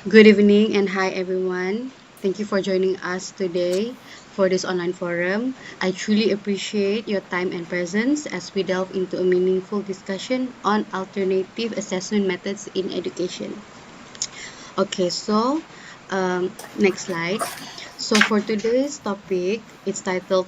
Good evening and hi everyone. Thank you for joining us today for this online forum. I truly appreciate your time and presence as we delve into a meaningful discussion on alternative assessment methods in education. Okay, so next slide. So for today's topic, it's titled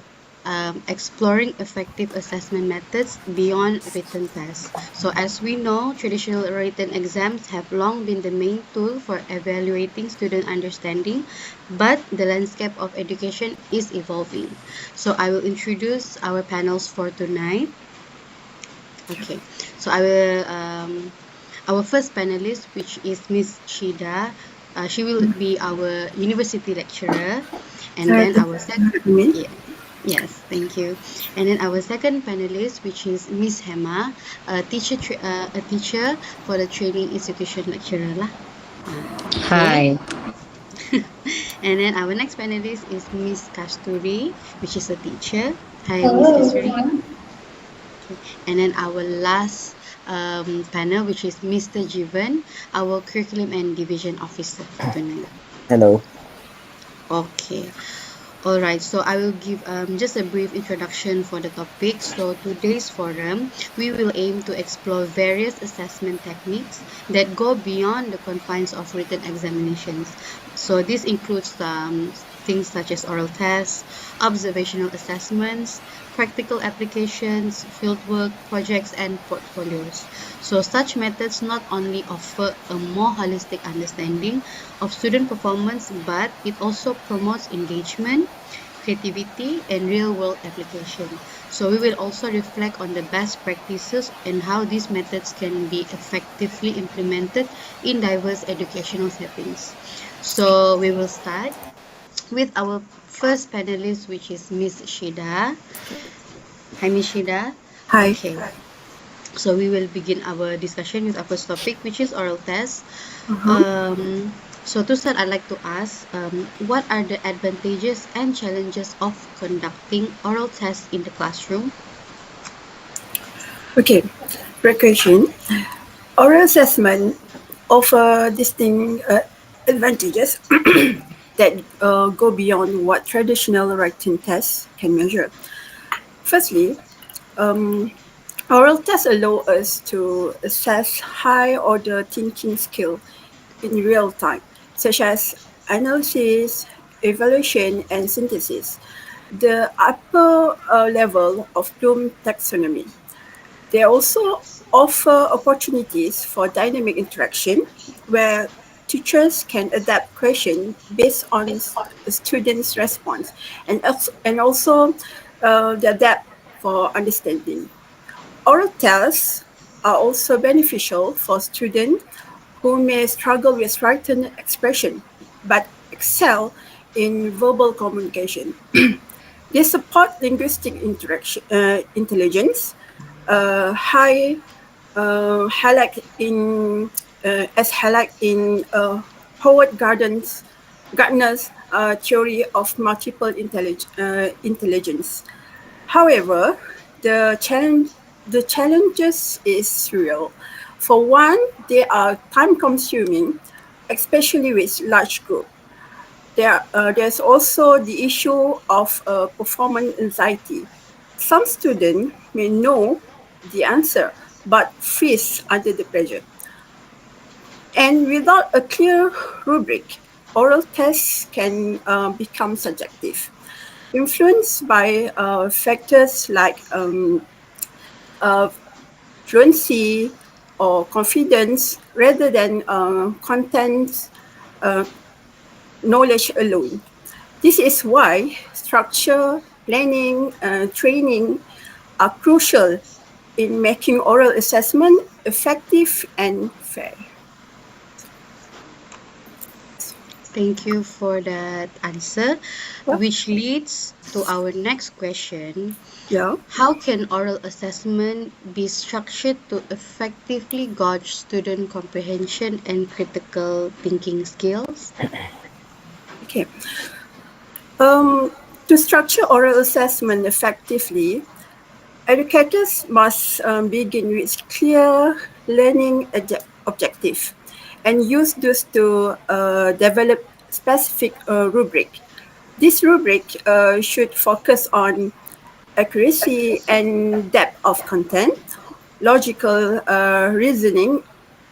Exploring Effective Assessment Methods Beyond Written Tests. So as we know, traditional written exams have long been the main tool for evaluating student understanding, but the landscape of education is evolving. So I will introduce our panels for tonight. Okay, so our first panelist, which is Miss Shida. She will be our university lecturer, and then Thank our you, Min. yeah, yes, thank you. And then our second panelist, which is Miss Hema, a teacher for the training institution lecturer lah. Okay. Hi. And then our next panelist is Miss Kasturi, which is a teacher. Hi, Miss Hello, Kasturi. everyone. And then our last panel, which is Mr. Jivan, our curriculum and division officer for tonight. Hello. Okay. All right, so I will give just a brief introduction for the topic. So today's forum, we will aim to explore various assessment techniques that go beyond the confines of written examinations. So this includes things such as oral tests, observational assessments, practical applications, fieldwork, projects, and portfolios. So such methods not only offer a more holistic understanding of student performance, but it also promotes engagement, creativity, and real-world application. So we will also reflect on the best practices and how these methods can be effectively implemented in diverse educational settings. So we will start with our first panelist, which is Miss Shida. Hi, Miss Shida. Hi. Okay, so we will begin our discussion with our first topic, which is oral tests. So to start, I'd like to ask, what are the advantages and challenges of conducting oral tests in the classroom? Okay. Great question. Oral assessment offer distinct advantages that go beyond what traditional writing tests can measure. Firstly, oral tests allow us to assess high-order thinking skill in real time, such as analysis, evaluation, and synthesis, the upper level of Bloom taxonomy. They also offer opportunities for dynamic interaction where teachers can adapt questions based on students' response and also the depth for understanding. Oral tests are also beneficial for students who may struggle with written expression but excel in verbal communication. They support linguistic intelligence, high highlight in as highlight in Howard Gardner's theory of multiple intelligence. However, the challenges is real. For one, they are time consuming, especially with large group. There's also the issue of performance anxiety. Some students may know the answer but freeze under the pressure. And without a clear rubric, oral tests can become subjective, influenced by factors like uh, fluency or confidence rather than content knowledge alone. This is why structure, planning, training are crucial in making oral assessment effective and fair. Thank you for that answer, Yeah. which leads to our next question. Yeah. How can oral assessment be structured to effectively gauge student comprehension and critical thinking skills? Okay. To structure oral assessment effectively, educators must begin with clear learning objective and use those to develop specific rubric. This rubric should focus on accuracy and depth of content, logical reasoning,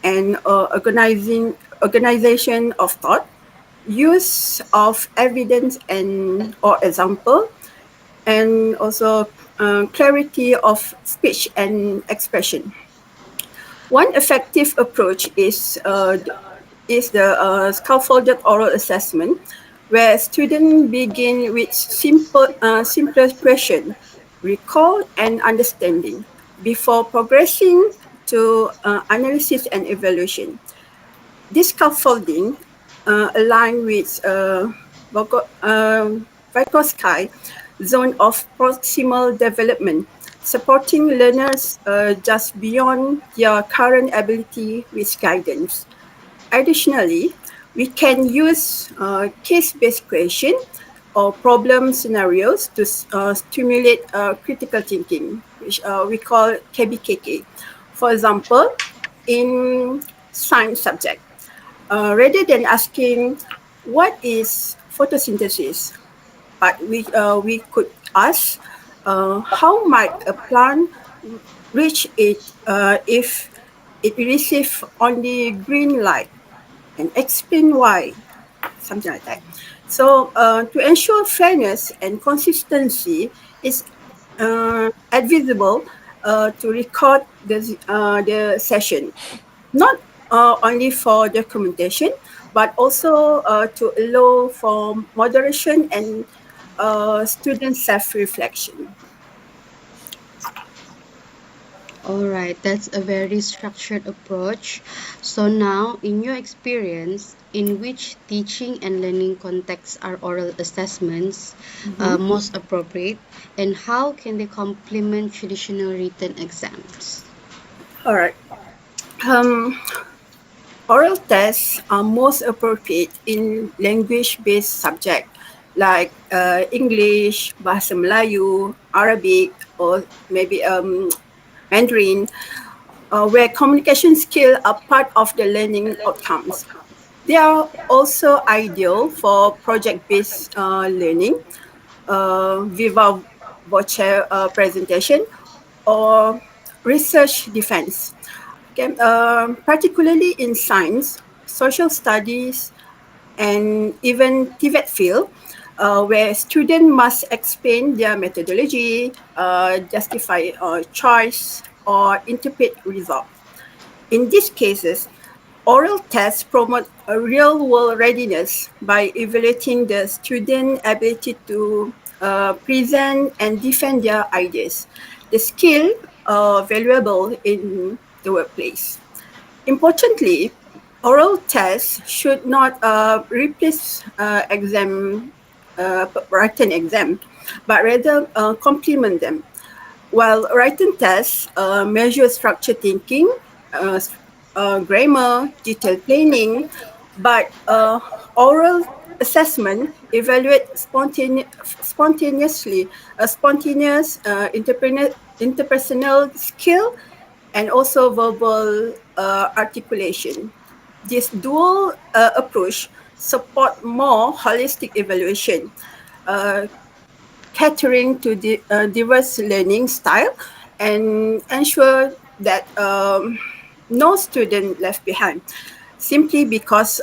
and organization of thought, use of evidence and or example, and also clarity of speech and expression. One effective approach is the scaffolded oral assessment, where students begin with simpler question, recall and understanding, before progressing to analysis and evaluation. This scaffolding align with Vygotsky zone of proximal development, supporting learners just beyond their current ability with guidance. Additionally, we can use case-based question or problem scenarios to stimulate critical thinking, which we call KBKK. For example, in science subject, rather than asking what is photosynthesis, but we could ask how might a plant reach it if it receives only green light, and explain why, something like that. So to ensure fairness and consistency, it's advisable to record the session, not only for documentation, but also to allow for moderation and student self-reflection. All right, that's a very structured approach. So now, in your experience, in which teaching and learning contexts are oral assessments Mhm. most appropriate, and how can they complement traditional written exams? All right. Um, Oral tests are most appropriate in language-based subjects like English, Bahasa Melayu, Arabic, or maybe Mandarin, where communication skills are part of the learning outcomes. They are also ideal for project-based learning, viva voce presentation, or research defense. Okay, particularly in science, social studies, and even TVET field, where students must explain their methodology, justify choice, or interpret results. In these cases, oral tests promote a real-world readiness by evaluating the student ability to present and defend their ideas. The skill valuable in the workplace. Importantly, oral tests should not replace written exam, but rather complement them. While written tests measure structured thinking, uh, grammar, detailed planning, but oral assessment evaluate spontaneous interpersonal skill and also verbal articulation. This dual approach support more holistic evaluation, uh, catering to the diverse learning style and ensure that no student left behind simply because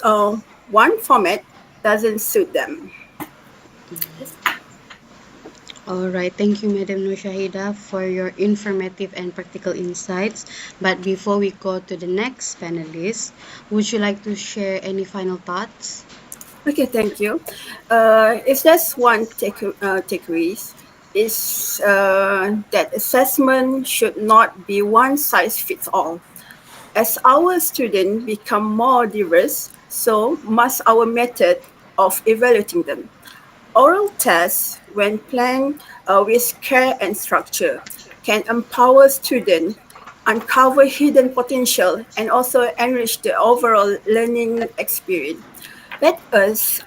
one format doesn't suit them. Yes. All right, thank you, Madam Nushahida, for your informative and practical insights. But before we go to the next panelist, would you like to share any final thoughts? Okay, thank you. If there's one takeaways, is that assessment should not be one size fits all. As our students become more diverse, so must our method of evaluating them. Oral tests, when planned with care and structure, can empower students, uncover hidden potential, and also enrich the overall learning experience. Let us,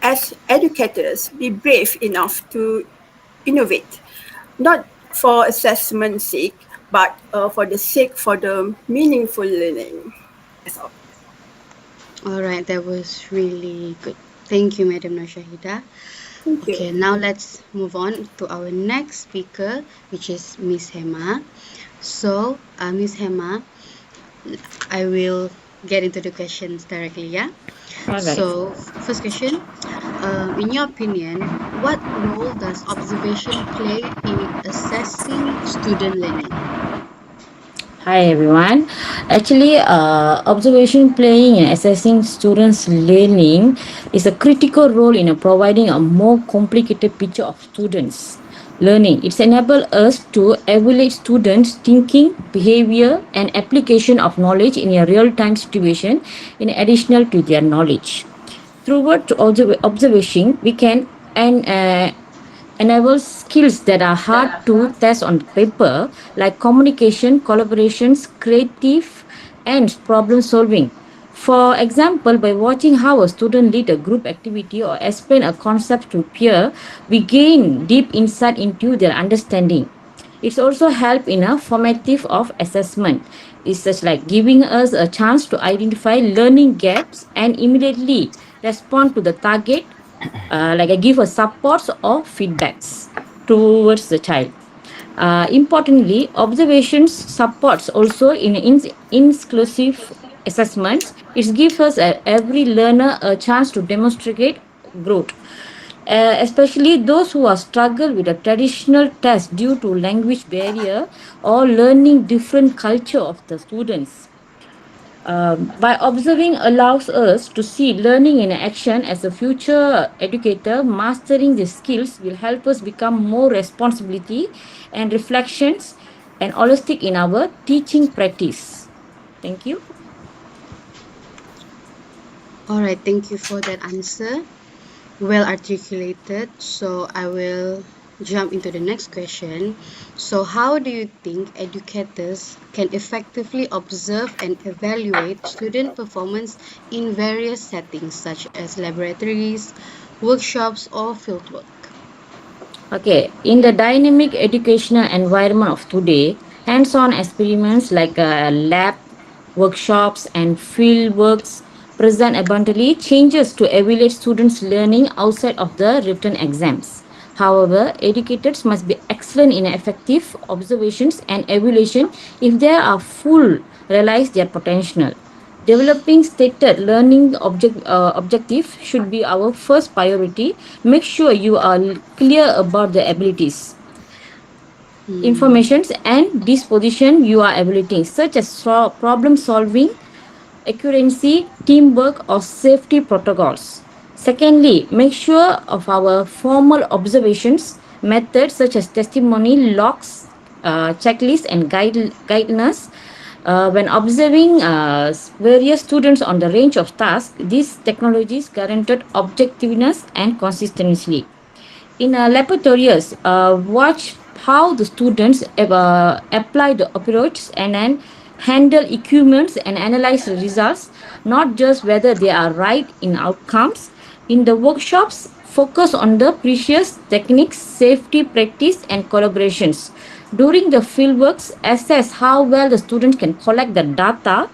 as educators, be brave enough to innovate, not for assessment's sake, but for the sake for the meaningful learning. That's all. All right, that was really good. Thank you, Madam Nashahida. Thank you. Okay, now let's move on to our next speaker, which is Miss Hema. So, Miss Hema, I will get into the questions directly, yeah? All right. So, first question, in your opinion, what role does observation play in assessing student learning? Hi everyone. Actually, observation playing and assessing students' learning is a critical role in providing a more complicated picture of students' learning. It's enable us to evaluate students' thinking, behavior, and application of knowledge in a real-time situation in additional to their knowledge. Through observation, we can and enable skills that are hard to test on paper, like communication, collaborations, creative, and problem solving. For example, by watching how a student lead a group activity or explain a concept to peer, we gain deep insight into their understanding. It's also help in a formative of assessment. It's such like giving us a chance to identify learning gaps and immediately respond to the target, like I give a supports or feedbacks towards the child. Importantly, observations supports also in inclusive assessments. It gives us every learner a chance to demonstrate growth, especially those who are struggle with a traditional test due to language barrier or learning different culture of the students. By observing allows us to see learning in action. As a future educator, mastering the skills will help us become more responsibility and reflections and holistic in our teaching practice. Thank you. All right, thank you for that answer. Well articulated. So, I will jump into the next question. So, how do you think educators can effectively observe and evaluate student performance in various settings, such as laboratories, workshops, or fieldwork? Okay, in the dynamic educational environment of today, hands-on experiments like lab workshops and field works present abundantly changes to evaluate students' learning outside of the written exams. However, educators must be excellent in effective observations and evaluation if they are full realize their potential. Developing stated learning objective should be our first priority. Make sure you are clear about the abilities, Hmm. informations, and disposition you are evaluating, such as problem solving, accuracy, teamwork, or safety protocols. Secondly, make sure of our formal observations methods such as testimony, logs, checklists, and guidance. When observing various students on the range of tasks, these technologies guaranteed objectiveness and consistency. In laboratories, watch how the students apply the approach and then handle equipments and analyze the results, not just whether they are right in outcomes. In the workshops, focus on the precious techniques, safety practice, and collaborations. During the fieldworks, assess how well the students can collect the data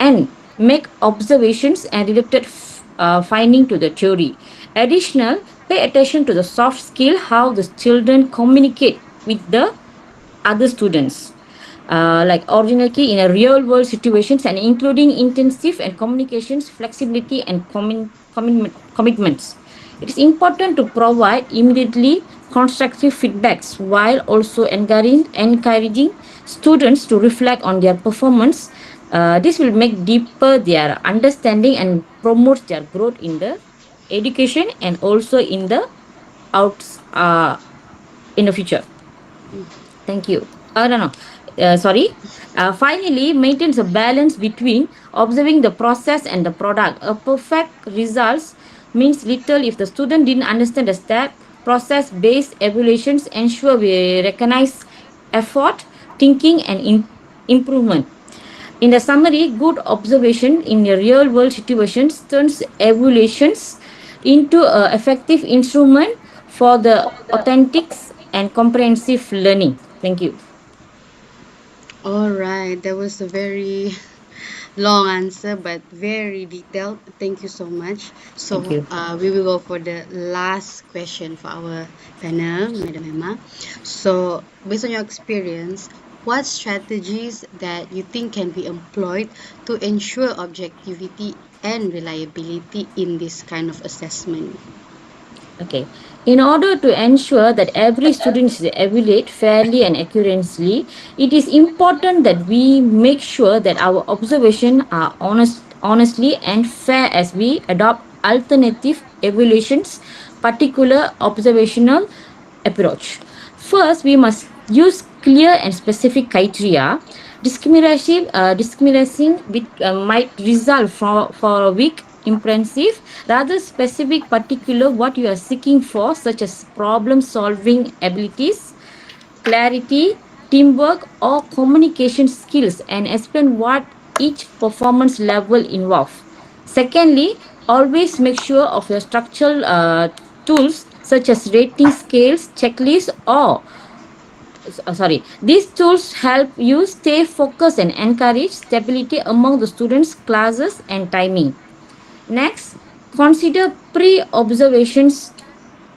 and make observations and related finding to the theory. Additional, pay attention to the soft skill, how the children communicate with the other students. Like ordinarily in a real world situations and including intensive and communications, flexibility, and commitments. It is important to provide immediately constructive feedbacks while also encouraging students to reflect on their performance. This will make deeper their understanding and promotes their growth in the education and also in the outs in the future. Thank you. No, no. Sorry. Finally, maintains a balance between observing the process and the product. A perfect results means little if the student didn't understand the step. Process-based evaluations ensure we recognize effort, thinking, and improvement. In the summary, good observation in the real world situations turns evaluations into an effective instrument for the authentic and comprehensive learning. Thank you. All right, that was a very long answer, but very detailed. Thank you so much. Thank So you. we will go for the last question for our panel, Madam Emma. So based on your experience, what strategies that you think can be employed to ensure objectivity and reliability in this kind of assessment? Okay. In order to ensure that every student is evaluated fairly and accurately, it is important that we make sure that our observations are honestly and fair as we adopt alternative evaluations, particular observational approach. First, we must use clear and specific criteria. Discriminating with, might result for a weak impressive rather specific particular what you are seeking for, such as problem solving abilities, clarity, teamwork, or communication skills, and explain what each performance level involve. Secondly, always make sure of your structural tools such as rating scales, checklists, or these tools help you stay focused and encourage stability among the students, classes, and timing. Next, consider pre-observations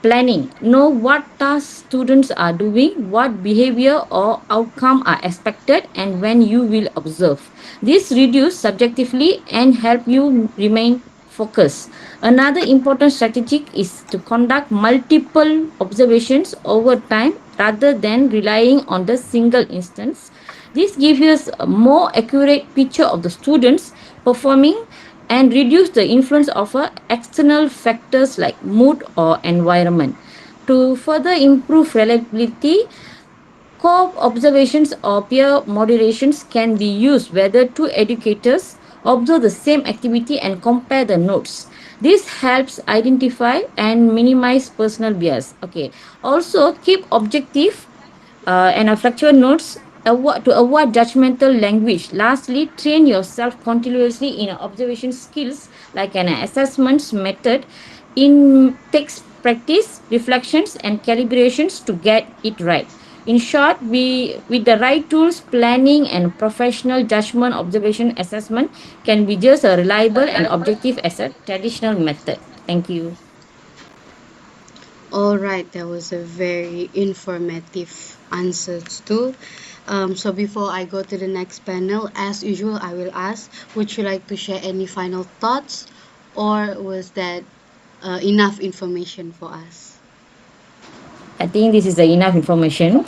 planning. Know what tasks students are doing, what behavior or outcome are expected, and when you will observe. This reduce subjectively and help you remain focused. Another important strategy is to conduct multiple observations over time rather than relying on the single instance. This gives us a more accurate picture of the students performing and reduce the influence of external factors like mood or environment. To further improve reliability, co-observations or peer moderations can be used whether two educators observe the same activity and compare the notes. This helps identify and minimize personal bias. Okay. Also, keep objective and factual notes to avoid judgmental language. Lastly, train yourself continuously in observation skills like an assessment method in text practice, reflections, and calibrations to get it right. In short, with the right tools, planning and professional judgment, observation assessment can be just as reliable and objective as a traditional method. Thank you. All right, that was a very informative answer too. So before I go to the next panel, as usual, I will ask, would you like to share any final thoughts, or was that enough information for us? I think this is enough information.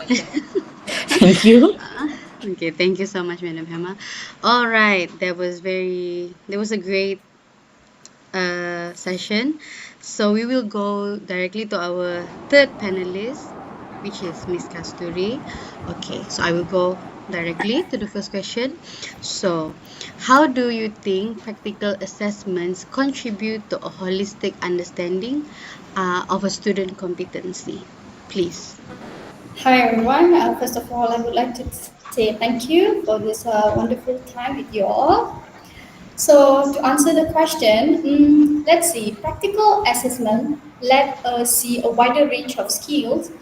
Thank you. Okay, thank you so much, Madam Hema. All right, that was a great session. So we will go directly to our third panelist, which is Miss Kasturi. Okay, so I will go directly to the first question. So, how do you think practical assessments contribute to a holistic understanding of a student competency? Please. Hi everyone. First of all, I would like to say thank you for this wonderful time with you all. So, to answer the question, let's see. Practical assessment let us see a wider range of skills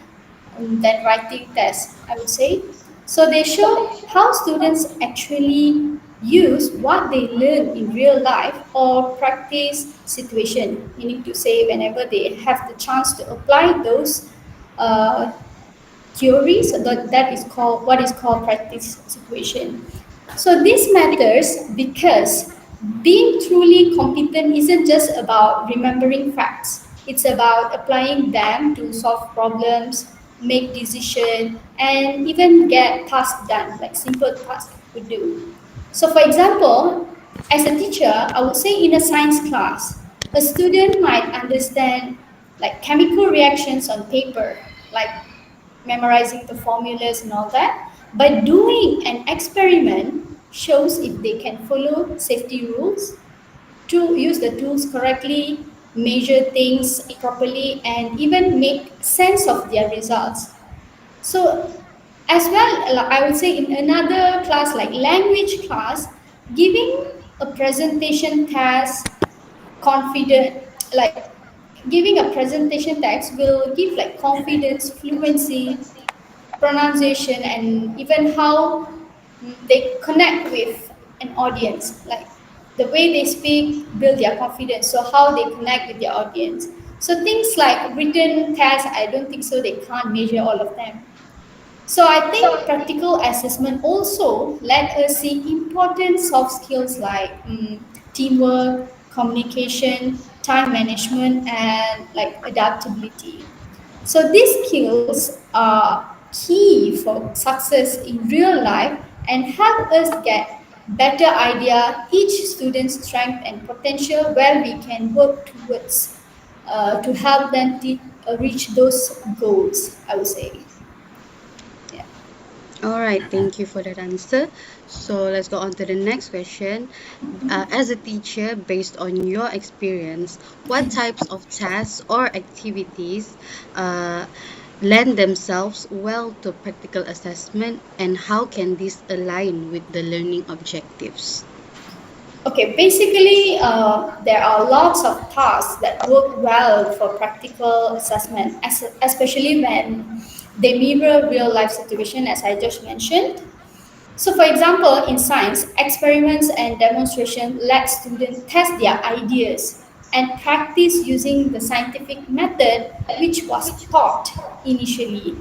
than writing tests, I would say. So, they show how students actually use what they learn in real life or practice situation, meaning to say, whenever they have the chance to apply those uh, theories that is called what is called practice situation. So this matters because being truly competent isn't just about remembering facts. It's about applying them to solve problems, make decisions, and even get tasks done, like simple tasks would do. So for example, as a teacher, I would say in a science class, a student might understand like chemical reactions on paper, like memorizing the formulas and all that. But doing an experiment shows if they can follow safety rules, to use the tools correctly, measure things properly, and even make sense of their results. So, as well, like, I would say in another class like language class, giving a presentation task confident like giving a presentation text will give like confidence, fluency, pronunciation, and even how they connect with an audience, like the way they speak build their confidence, so how they connect with their audience. So things like written tests, I don't think so they can't measure all of them. So I think practical assessment also let us see important soft skills like teamwork, communication, time management, and like adaptability. So these skills are key for success in real life and help us get better idea each student's strength and potential where we can work towards to help them reach those goals, I would say. Yeah. All right, thank you for that answer. So let's go on to the next question. As a teacher, based on your experience, what types of tasks or activities uh, lend themselves well to practical assessment, and how can this align with the learning objectives? Okay, basically, there are lots of tasks that work well for practical assessment, especially when they mirror real life situation, as I just mentioned. So, for example, in science, experiments and demonstration let students test their ideas and practice using the scientific method which was taught initially.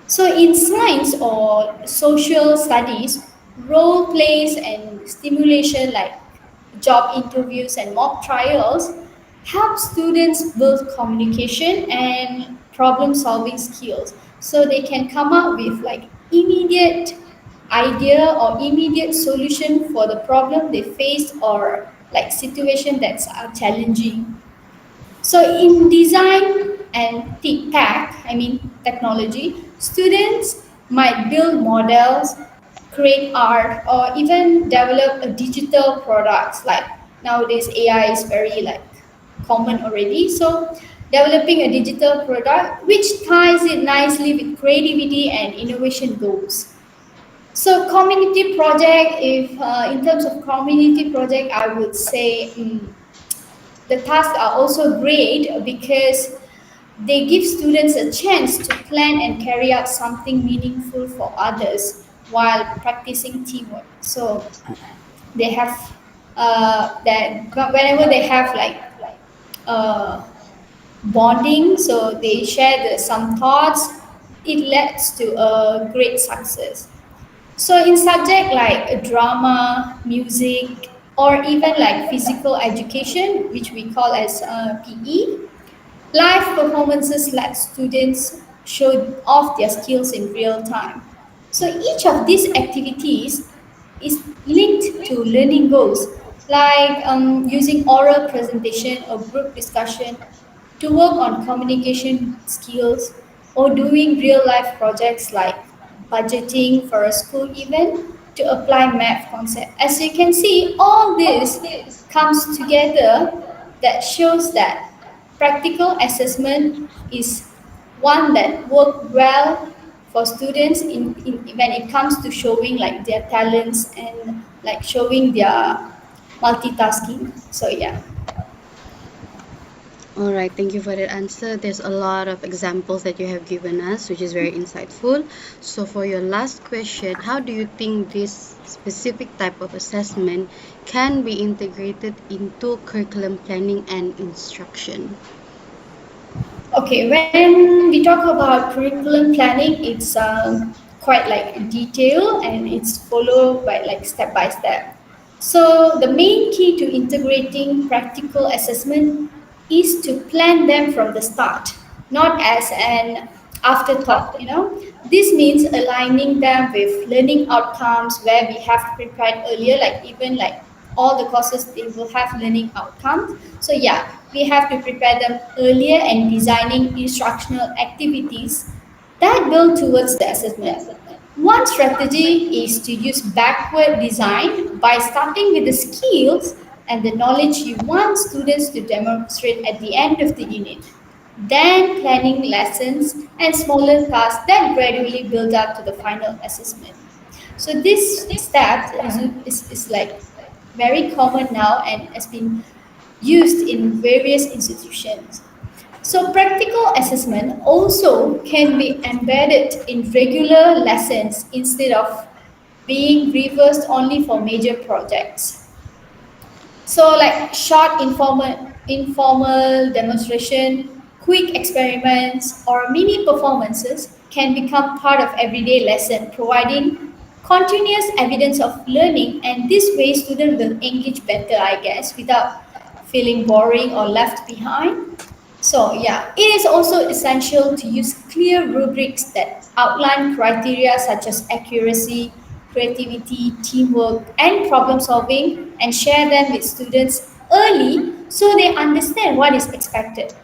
So, in science or social studies, role plays and stimulation like job interviews and mock trials help students build communication and problem solving skills, so they can come up with like immediate idea or immediate solution for the problem they face or like situation that's challenging. So in design and tech, I mean technology, students might build models, create art, or even develop a digital products. Like nowadays, AI is very like common already. So developing a digital product which ties it nicely with creativity and innovation goals. So community project, if in terms of community project, I would say the tasks are also great because they give students a chance to plan and carry out something meaningful for others while practicing teamwork. So they have that whenever they have like uh, bonding, so they share some thoughts, it leads to a great success. So in subject like drama, music, or even like physical education, which we call as PE, live performances let students show off their skills in real time. So each of these activities is linked to learning goals, like using oral presentation or group discussion to work on communication skills, or doing real life projects like budgeting for a school event to apply math concept. As you can see, all this comes together that shows that practical assessment is one that work well for students in when it comes to showing like their talents and like showing their multitasking. So yeah. All right, thank you for that answer. There's a lot of examples that you have given us, which is very insightful. So, for your last question, how do you think this specific type of assessment can be integrated into curriculum planning and instruction? Okay, when we talk about curriculum planning, it's quite like detailed and it's followed by like step by step. So the main key to integrating practical assessment is to plan them from the start, not as an afterthought. This means aligning them with learning outcomes where we have prepared earlier, like even like all the courses they will have learning outcomes. So yeah, we have to prepare them earlier and designing instructional activities that build towards the assessment. One strategy is to use backward design by starting with the skills and the knowledge you want students to demonstrate at the end of the unit, then planning lessons and smaller tasks that gradually build up to the final assessment. So this step is like very common now and has been used in various institutions. So practical assessment also can be embedded in regular lessons instead of being reversed only for major projects. So like short informal demonstration, quick experiments, or mini performances can become part of everyday lesson, providing continuous evidence of learning, and this way students will engage better, I guess, without feeling boring or left behind. So yeah, it is also essential to use clear rubrics that outline criteria such as accuracy, creativity, teamwork, and problem solving, and share them with students early so they understand what is expected.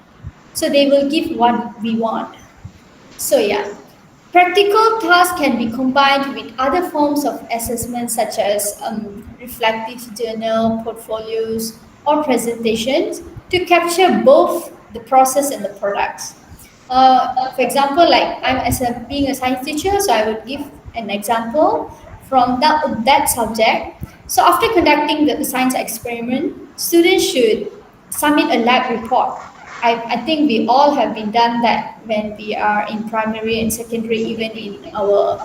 So they will give what we want. So yeah, practical tasks can be combined with other forms of assessment such as reflective journal, portfolios, or presentations to capture both the process and the products. For example, like I'm as a being a science teacher, so I would give an example from that subject. So after conducting the science experiment, students should submit a lab report. I think we all have been done that when we are in primary and secondary, even in our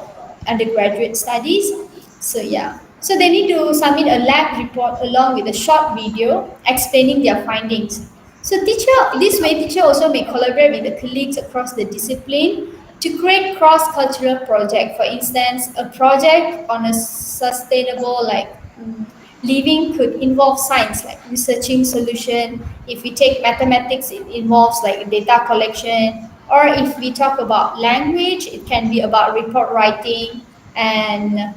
undergraduate studies. So yeah. So they need to submit a lab report along with a short video explaining their findings. So this way teacher also may collaborate with the colleagues across the discipline to create cross-cultural project. For instance, a project on a sustainable living could involve science like researching solution. If we take mathematics, it involves like data collection. Or if we talk about language, it can be about report writing and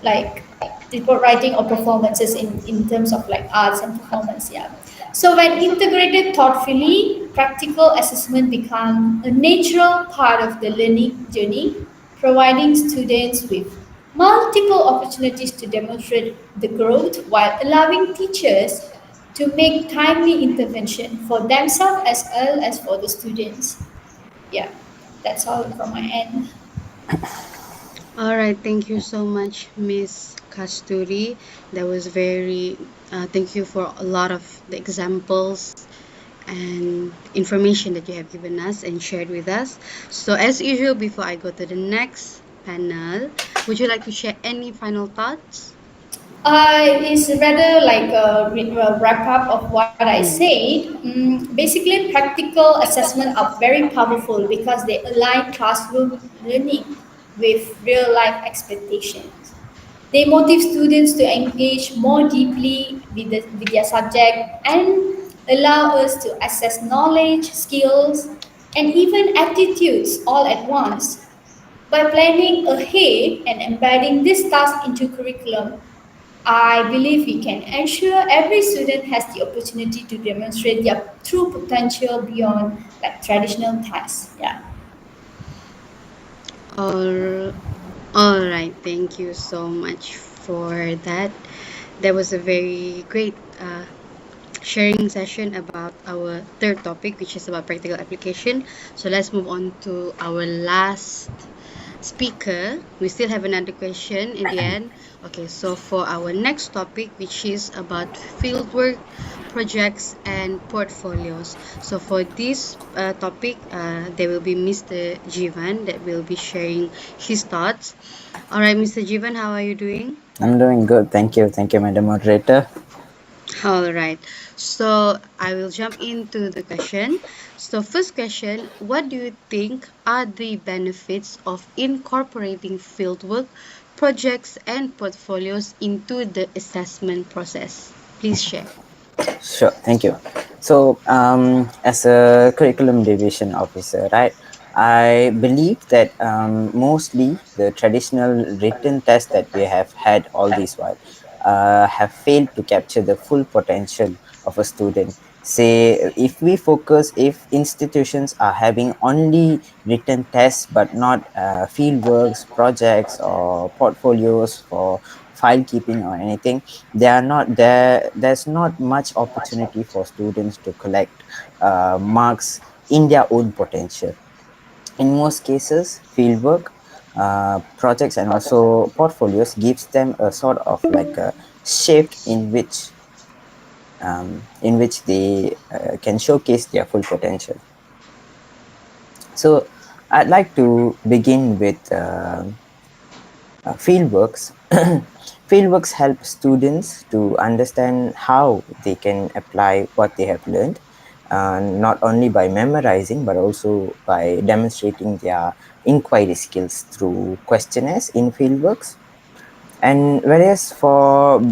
like report writing or performances in terms of like arts and performance. Yeah. So when integrated thoughtfully, practical assessment become a natural part of the learning journey, providing students with multiple opportunities to demonstrate the growth while allowing teachers to make timely intervention for themselves as well as for the students. Yeah, that's all from my end. All right, thank you so much, Miss Kasturi. That was thank you for a lot of the examples and information that you have given us and shared with us. So, as usual, before I go to the next panel, would you like to share any final thoughts? It's rather like a wrap up of what I Mm. said. Basically, practical assessment are very powerful because they align classroom learning with real life expectations. They motivate students to engage more deeply with their subject and allow us to assess knowledge, skills, and even attitudes all at once. By planning ahead and embedding this task into curriculum, I believe we can ensure every student has the opportunity to demonstrate their true potential beyond like traditional tests. Yeah. All, all right, thank you so much for that. That was a very great sharing session about our third topic, which is about practical application. So let's move on to our last speaker. We still have another question in the end. Okay, so for our next topic, which is about fieldwork projects and portfolios. So for this topic, there will be Mr. Jivan that will be sharing his thoughts. All right, Mr. Jivan, how are you doing? I'm doing good. Thank you. Thank you, Madam Moderator. All right. So I will jump into the question. So first question, what do you think are the benefits of incorporating fieldwork, projects and portfolios into the assessment process? Please share. Sure. Thank you. So, as a curriculum division officer, right, I believe that mostly the traditional written tests that we have had all this while have failed to capture the full potential of a student. Say, if institutions are having only written tests but not field works, projects, or portfolios for file keeping or anything, they are not there. There's not much opportunity for students to collect marks in their own potential. In most cases, fieldwork, projects, and also portfolios gives them a sort of like a shift in which they can showcase their full potential. So I'd like to begin with Fieldworks. Fieldworks help students to understand how they can apply what they have learned, not only by memorizing but also by demonstrating their inquiry skills through questionnaires in fieldworks. And whereas for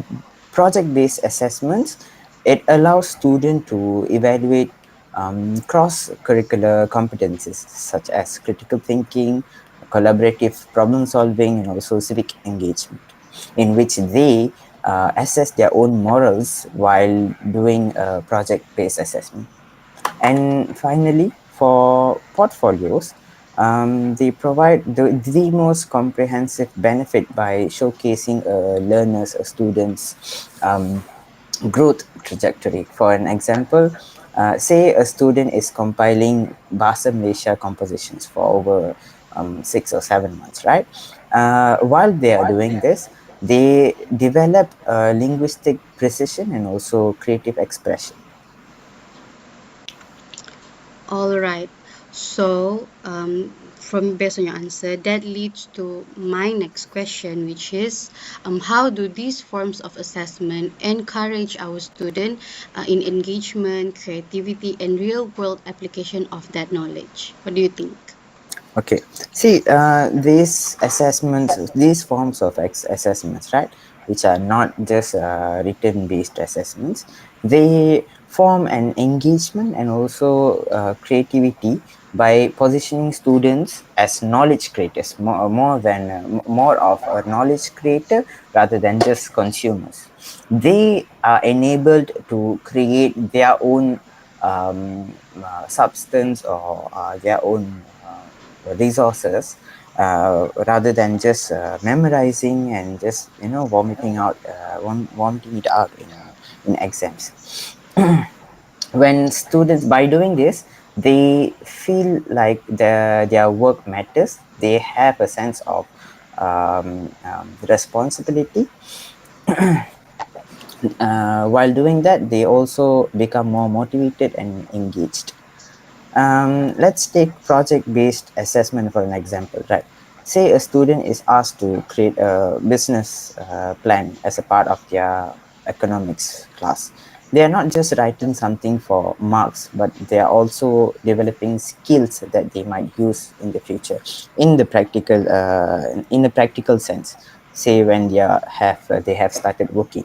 project-based assessments, it allows students to evaluate cross-curricular competencies such as critical thinking, collaborative problem solving, and also civic engagement, in which they assess their own morals while doing a project-based assessment. And finally, for portfolios, they provide the most comprehensive benefit by showcasing a learner's, a student's growth trajectory. For an example, say a student is compiling Bahasa Malaysia compositions for over 6 or 7 months, right? While they are doing this, they develop linguistic precision and also creative expression. All right. So, from based on your answer, that leads to my next question, which is, how do these forms of assessment encourage our student in engagement, creativity, and real-world application of that knowledge? What do you think? Okay. See, these assessments, these forms of assessments, right, which are not just written-based assessments, they form an engagement and also creativity by positioning students as knowledge creators, more of a knowledge creator rather than just consumers. They are enabled to create their own substance or their own resources rather than just memorizing and just vomiting out vomiting it out in exams. When students, by doing this, they feel like their work matters. They have a sense of responsibility. While doing that, they also become more motivated and engaged. Let's take project-based assessment for an example, right? Say a student is asked to create a business plan as a part of their economics class. They are not just writing something for marks, but they are also developing skills that they might use in the future, in the practical sense. Say when they have started working,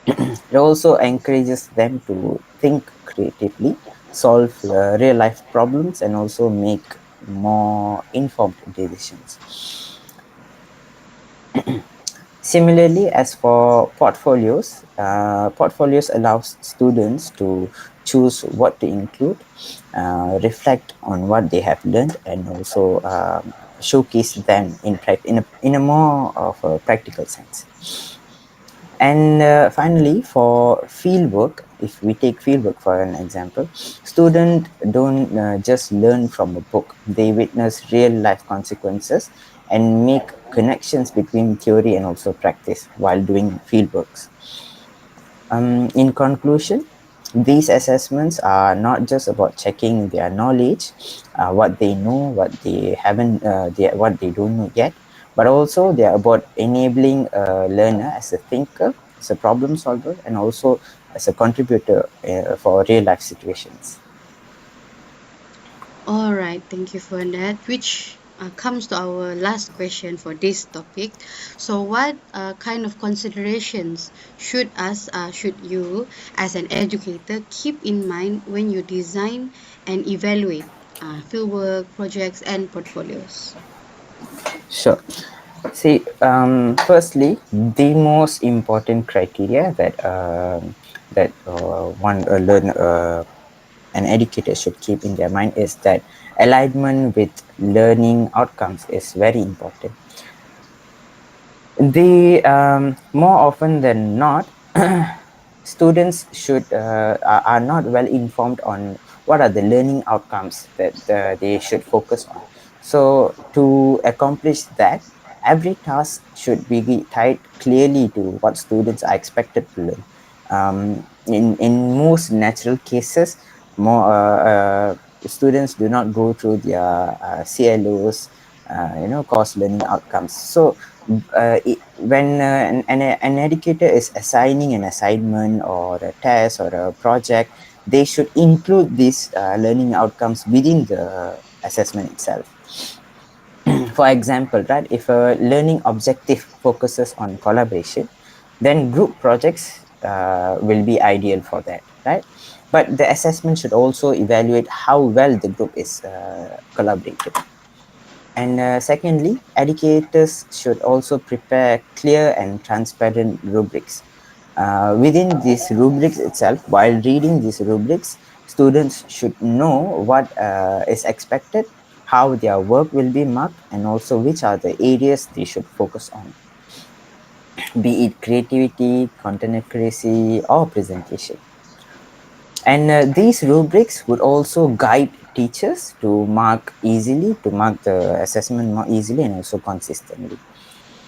it also encourages them to think creatively, solve real life problems, and also make more informed decisions. Similarly, as for portfolios, portfolios allows students to choose what to include, reflect on what they have learned, and also showcase them in a more of a practical sense. And finally, for fieldwork, if we take fieldwork for an example, students don't just learn from a book. They witness real life consequences and make connections between theory and also practice while doing fieldworks. In conclusion, these assessments are not just about checking their knowledge, what they know, what they haven't, what they don't know yet, but also they are about enabling a learner as a thinker, as a problem solver, and also as a contributor for real life situations. All right, thank you for that. Which comes to our last question for this topic. So, what kind of considerations should you, as an educator, keep in mind when you design and evaluate fieldwork projects and portfolios? Sure. See, firstly, the most important criteria that one learn an educator should keep in their mind is that alignment with learning outcomes is very important. The more often than not, students are not well informed on what are the learning outcomes that they should focus on. So to accomplish that, every task should be tied clearly to what students are expected to learn. In most natural cases, more students do not go through their CLOs cause learning outcomes. So when an educator is assigning an assignment or a test or a project, they should include these learning outcomes within the assessment itself. For example, right, if a learning objective focuses on collaboration, then group projects will be ideal for that, right? But the assessment should also evaluate how well the group is collaborated. And secondly, educators should also prepare clear and transparent rubrics. Within these rubrics itself, while reading these rubrics, students should know what is expected, how their work will be marked, and also which are the areas they should focus on, be it creativity, content accuracy, or presentation. And these rubrics would also guide teachers to mark the assessment more easily and also consistently.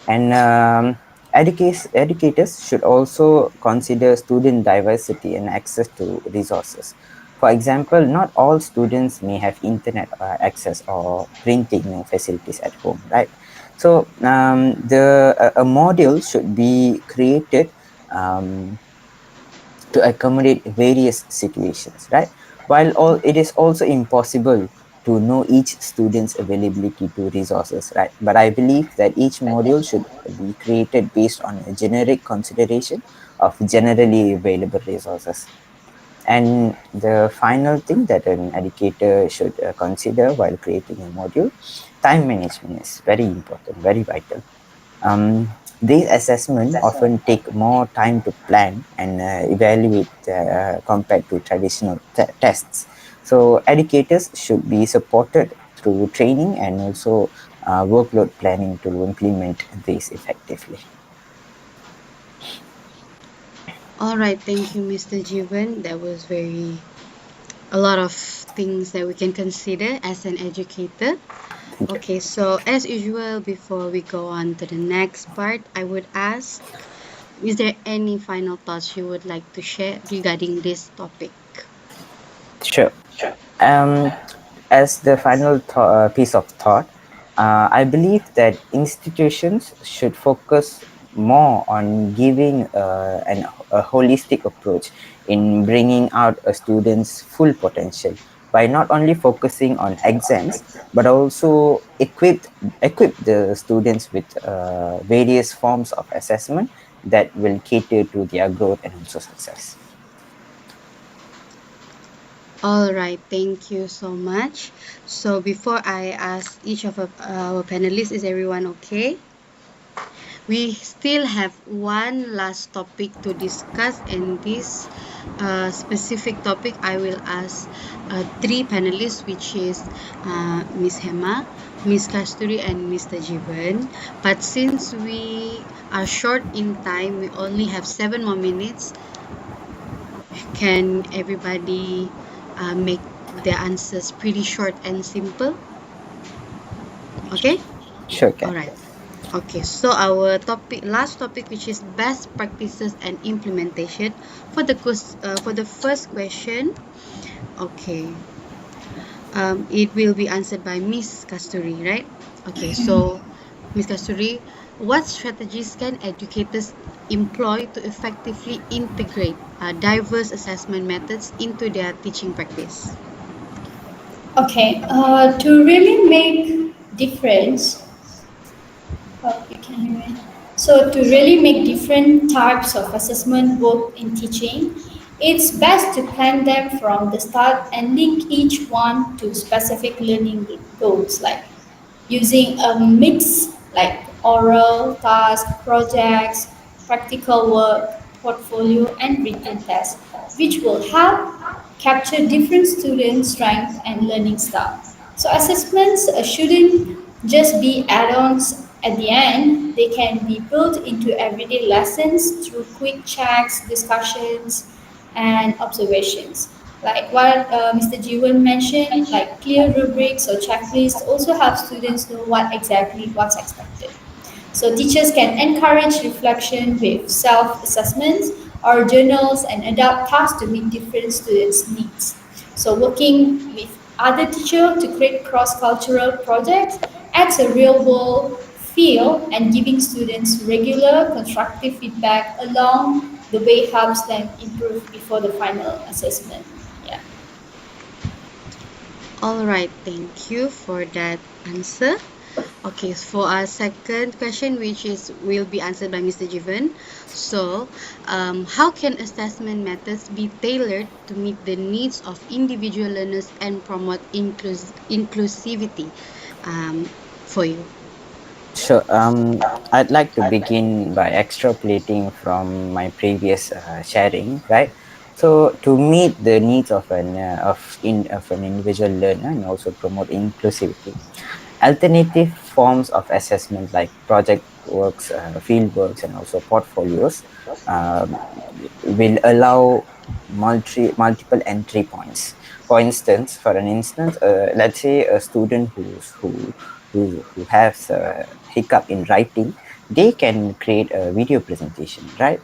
And educators should also consider student diversity and access to resources. For example, not all students may have internet access or printing facilities at home, right? So a module should be created um, to accommodate various situations, right? While all it is also impossible to know each student's availability to resources, right? But I believe that each module should be created based on a generic consideration of generally available resources. And the final thing that an educator should consider while creating a module, time management is very important, very vital. These assessments often take more time to plan and evaluate compared to traditional tests. So educators should be supported through training and also workload planning to implement this effectively. All right, thank you, Mr. Jivan. That was very a lot of things that we can consider as an educator. Thank you. Okay, so as usual, before we go on to the next part, I would ask, is there any final thoughts you would like to share regarding this topic? Sure. Um, as the final piece of thought, I believe that institutions should focus more on giving a holistic approach in bringing out a student's full potential by not only focusing on exams but also equip the students with various forms of assessment that will cater to their growth and also success. All right, thank you so much. So before I ask each of our panelists, is everyone okay? We still have one last topic to discuss, and this specific topic I will ask three panelists, which is Miss Hema, Miss Kasturi, and Mr. Jivan. But since we are short in time, we only have 7 more minutes. Can everybody make their answers pretty short and simple? Okay? Sure, All can. right. Okay, so our last topic, which is best practices and implementation. For the first question, okay, it will be answered by Miss Kasturi, right? Okay, so Miss Kasturi, what strategies can educators employ to effectively integrate diverse assessment methods into their teaching practice? Okay, to really make difference, hope you can hear me. So to really make different types of assessment work in teaching, it's best to plan them from the start and link each one to specific learning goals, like using a mix like oral, task, projects, practical work, portfolio, and written tests, which will help capture different student strength and learning style. So assessments shouldn't just be add-ons at the end. They can be built into everyday lessons through quick checks, discussions, and observations. Like what Mr. Jiwan mentioned, like clear rubrics or checklists also help students know what's expected. So teachers can encourage reflection with self-assessments or journals and adapt tasks to meet different students' needs. So working with other teachers to create cross-cultural projects adds a real world feel, and giving students regular constructive feedback along the way helps them improve before the final assessment. Yeah. All right, thank you for that answer. Okay, for our second question, which is will be answered by Mr. Jivan. So, how can assessment methods be tailored to meet the needs of individual learners and promote inclusivity for you? Sure. I'd like to begin by extrapolating from my previous sharing, right? So to meet the needs of an individual learner and also promote inclusivity, alternative forms of assessment like project works, field works, and also portfolios um, will allow multiple entry points. For instance, let's say a student who has a hiccup in writing, they can create a video presentation, right?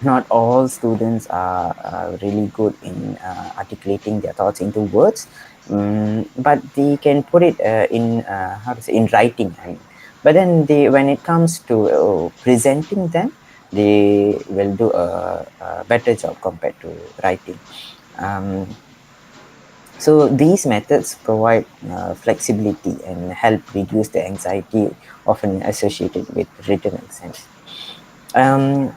Not all students are really good in articulating their thoughts into words, but they can put it in how to say in writing. I mean, but then they when it comes to presenting them, they will do a better job compared to writing. Um, so these methods provide flexibility and help reduce the anxiety often associated with written exams.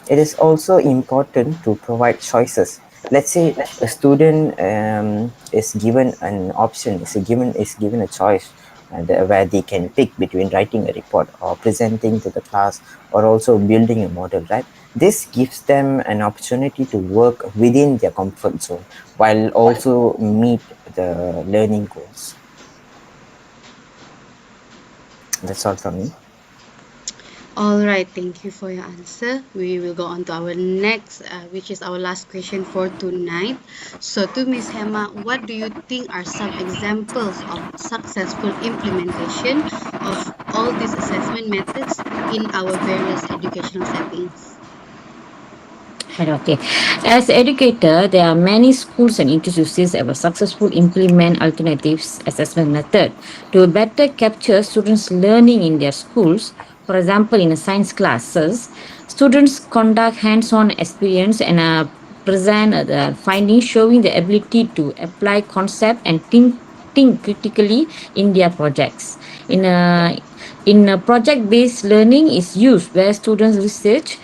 It is also important to provide choices. Let's say a student is given an option, is given a choice where they can pick between writing a report or presenting to the class or also building a model, right? This gives them an opportunity to work within their comfort zone while also meet the learning goals. That's all from me. All right, thank you for your answer. We will go on to our next, which is our last question for tonight. So, to Miss Hema, what do you think are some examples of successful implementation of all these assessment methods in our various educational settings? Okay. As educator, there are many schools and institutions that have successful implement alternatives assessment method to better capture students' learning in their schools. For example, in a science classes, students conduct hands-on experience and present the findings showing the ability to apply concept and think critically in their projects. In a project-based learning is used where students research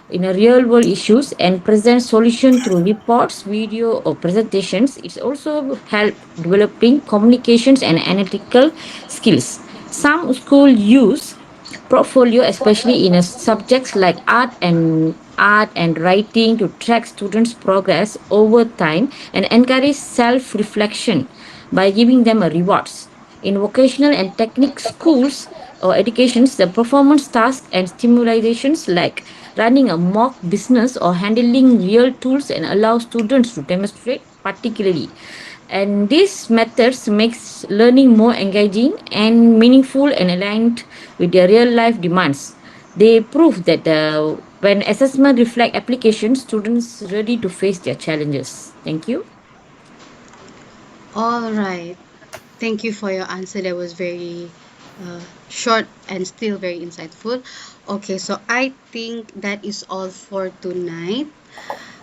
in a real world issues and present solution through reports, video or presentations. It's also help developing communications and analytical skills. Some school use portfolio, especially in a subjects like art and writing, to track students' progress over time and encourage self-reflection by giving them a rewards. In vocational and technical schools or educations, the performance tasks and stimulations like running a mock business or handling real tools and allow students to demonstrate particularly. And these methods makes learning more engaging and meaningful and aligned with their real life demands. They prove that when assessment reflect application, students ready to face their challenges. Thank you. All right. Thank you for your answer. That was very short and still very insightful. Okay, so I think that is all for tonight.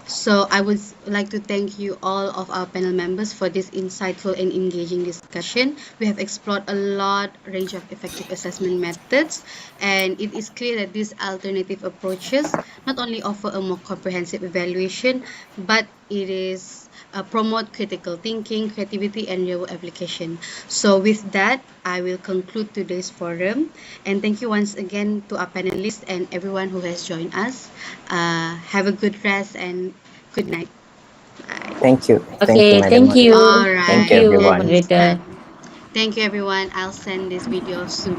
So I would like to thank you all of our panel members for this insightful and engaging discussion. We have explored a lot range of effective assessment methods, and it is clear that these alternative approaches not only offer a more comprehensive evaluation, but it is promote critical thinking, creativity, and real application. So with that, I will conclude today's forum, and thank you once again to our panelists and everyone who has joined us. Have a good rest and good night. Bye. Thank you, Okay, Madam thank Moderator. you. All Thank Thank you, right, you, everyone. then moderator. thank you everyone. I'll send this video soon.